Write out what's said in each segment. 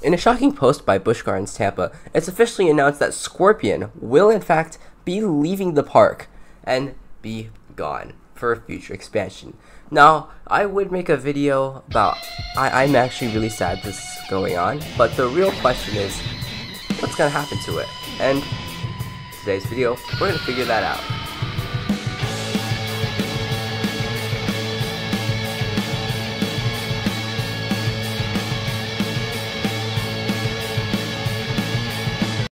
In a shocking post by Busch Gardens Tampa, it's officially announced that Squrpion will in fact be leaving the park and be gone for future expansion. Now, I would make a video about, I'm actually really sad this is going on, but the real question is, what's going to happen to it? And today's video, we're going to figure that out.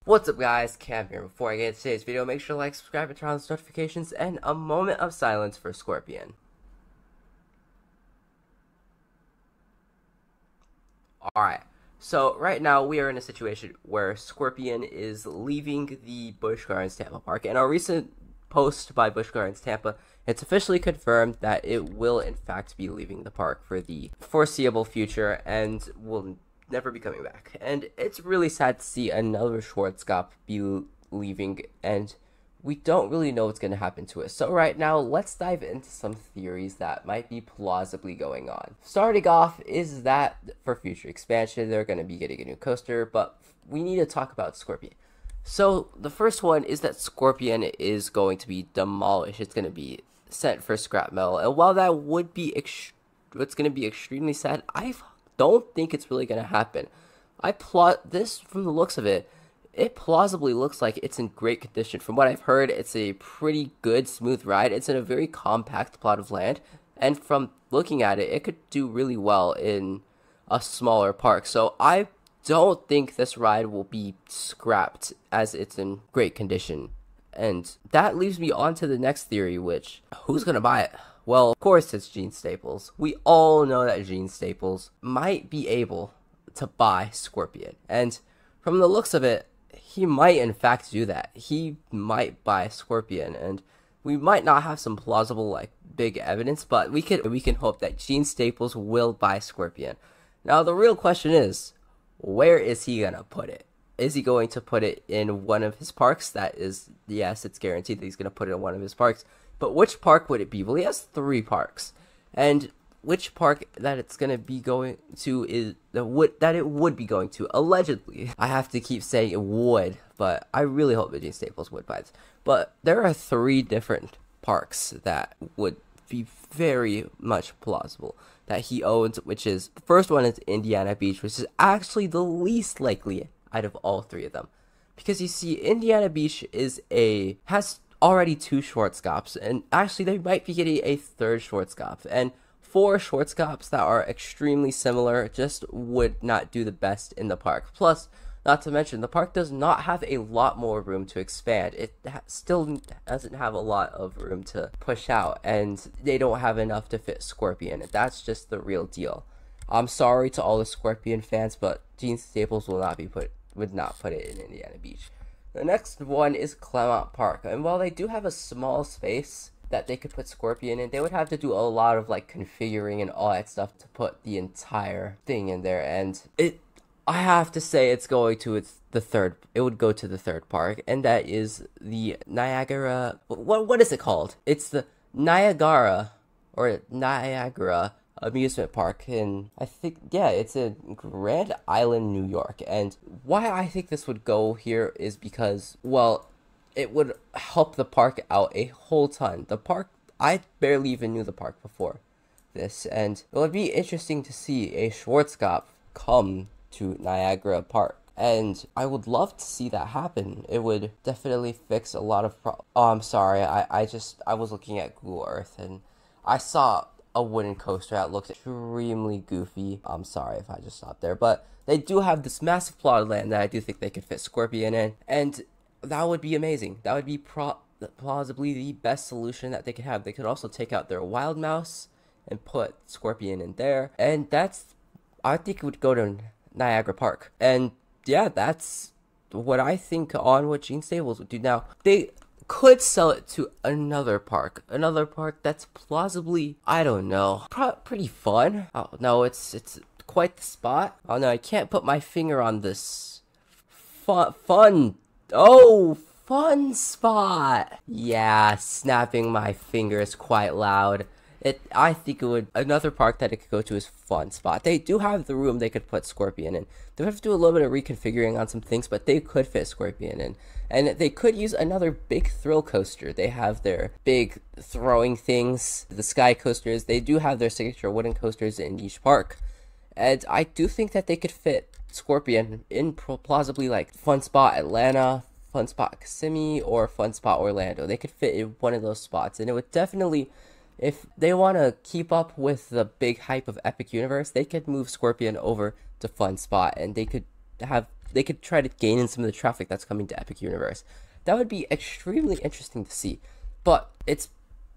What's up guys, Cam here. Before I get into today's video, make sure to like, subscribe, and turn on those notifications, and a moment of silence for Squrpion. Alright, so right now we are in a situation where Squrpion is leaving the Busch Gardens Tampa Park. In a recent post by Busch Gardens Tampa, it's officially confirmed that it will in fact be leaving the park for the foreseeable future and will never be coming back. And it's really sad to see another Schwarzkopf be leaving, and we don't really know what's going to happen to it. So right now, let's dive into some theories that might be plausibly going on. Starting off is that for future expansion, they're going to be getting a new coaster, but we need to talk about Squrpion. So the first one is that Squrpion is going to be demolished. It's going to be sent for scrap metal, and while that would be it's going to be extremely sad, I don't think it's really going to happen. I plot this from the looks of it. It plausibly looks like it's in great condition. From what I've heard, it's a pretty good, smooth ride. It's in a very compact plot of land, and from looking at it, it could do really well in a smaller park. So I don't think this ride will be scrapped, as it's in great condition. And that leaves me on to the next theory, which, who's going to buy it? Well, of course it's Gene Staples. We all know that Gene Staples might be able to buy Squrpion. And from the looks of it, he might in fact do that. He might buy Squrpion, and we might not have some plausible, like, big evidence, but we can hope that Gene Staples will buy Squrpion. Now, the real question is, where is he going to put it? Is he going to put it in one of his parks? That is, yes, it's guaranteed that he's going to put it in one of his parks. But which park would it be? Well, he has 3 parks. And which park that it's going to be going to is that it would be going to, allegedly. I have to keep saying it would, but I really hope that Gene Staples would buy this. But there are 3 different parks that would be very much plausible that he owns, which is, the first one is Indiana Beach, which is actually the least likely out of all 3 of them. Because you see, Indiana Beach has already 2 Schwarzkopfs, and actually they might be getting a 3rd Schwarzkopf, and 4 Schwarzkopfs that are extremely similar just would not do the best in the park. Plus, not to mention, the park does not have a lot more room to expand. It still doesn't have a lot of room to push out, and they don't have enough to fit Squrpion. That's just the real deal. I'm sorry to all the Squrpion fans, but Gene Staples would not put it in Indiana Beach. The next one is Claremont Park, and while they do have a small space that they could put Squrpion in, they would have to do a lot of like configuring and all that stuff to put the entire thing in there, and I have to say it would go to the 3rd park, and that is the Niagara, what is it called? It's the Niagara amusement park in, I think, yeah, it's in Grand Island, New York. And why I think this would go here is because, well, it would help the park out a whole ton. The park, I barely even knew the park before this, and it would be interesting to see a Schwarzkopf come to Niagara Park, and I would love to see that happen. It would definitely fix a lot of problems. Oh, I'm sorry, I was looking at Google Earth, and I saw a wooden coaster that looks extremely goofy. I'm sorry if I just stopped there, but they do have this massive plot of land that I do think they could fit Squrpion in, and that would be amazing. That would be plausibly the best solution that they could have. They could also take out their wild mouse and put Squrpion in there, and I think it would go to Niagara Park. And yeah, that's what I think on what Gene Staples would do. Now, they could sell it to another park that's plausibly, I don't know, pretty fun. Oh no, it's quite the spot. Oh no, I can't put my finger on this fun spot. Yeah, snapping my fingers quite loud. I think it would. Another park that it could go to is Fun Spot. They do have the room they could put Squrpion in. They have to do a little bit of reconfiguring on some things, but they could fit Squrpion in. And they could use another big thrill coaster. They have their big throwing things, the sky coasters. They do have their signature wooden coasters in each park. And I do think that they could fit Squrpion in plausibly like Fun Spot Atlanta, Fun Spot Kissimmee, or Fun Spot Orlando. They could fit in one of those spots, and it would definitely, if they want to keep up with the big hype of Epic Universe, they could move Squrpion over to Fun Spot, and they could try to gain in some of the traffic that's coming to Epic Universe. That would be extremely interesting to see, but it's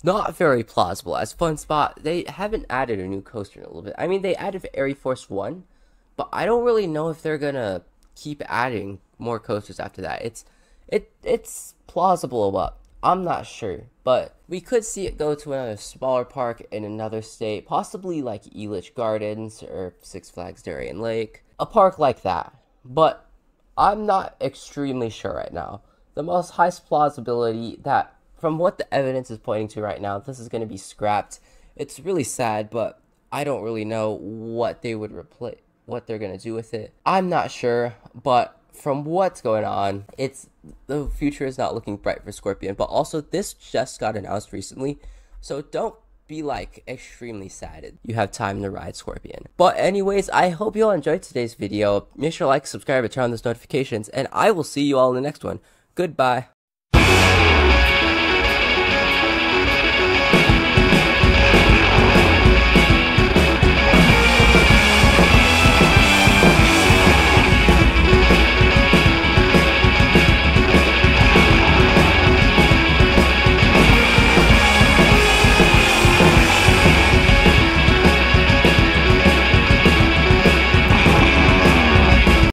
not very plausible, as Fun Spot, they haven't added a new coaster in a little bit. I mean, they added Air Force One, but I don't really know if they're gonna keep adding more coasters after that. It's plausible, but I'm not sure. But we could see it go to another smaller park in another state, possibly like Elitch Gardens or Six Flags Darien Lake, a park like that. But I'm not extremely sure right now. The most highest plausibility that, from what the evidence is pointing to right now, this is going to be scrapped. It's really sad, but I don't really know what they would replace, what they're going to do with it. I'm not sure, but from what's going on, the future is not looking bright for Squrpion. But also, this just got announced recently, so don't be like extremely sad you have time to ride Squrpion. But anyways, I hope you all enjoyed today's video. Make sure to like, subscribe, and turn on those notifications, and I will see you all in the next one. Goodbye.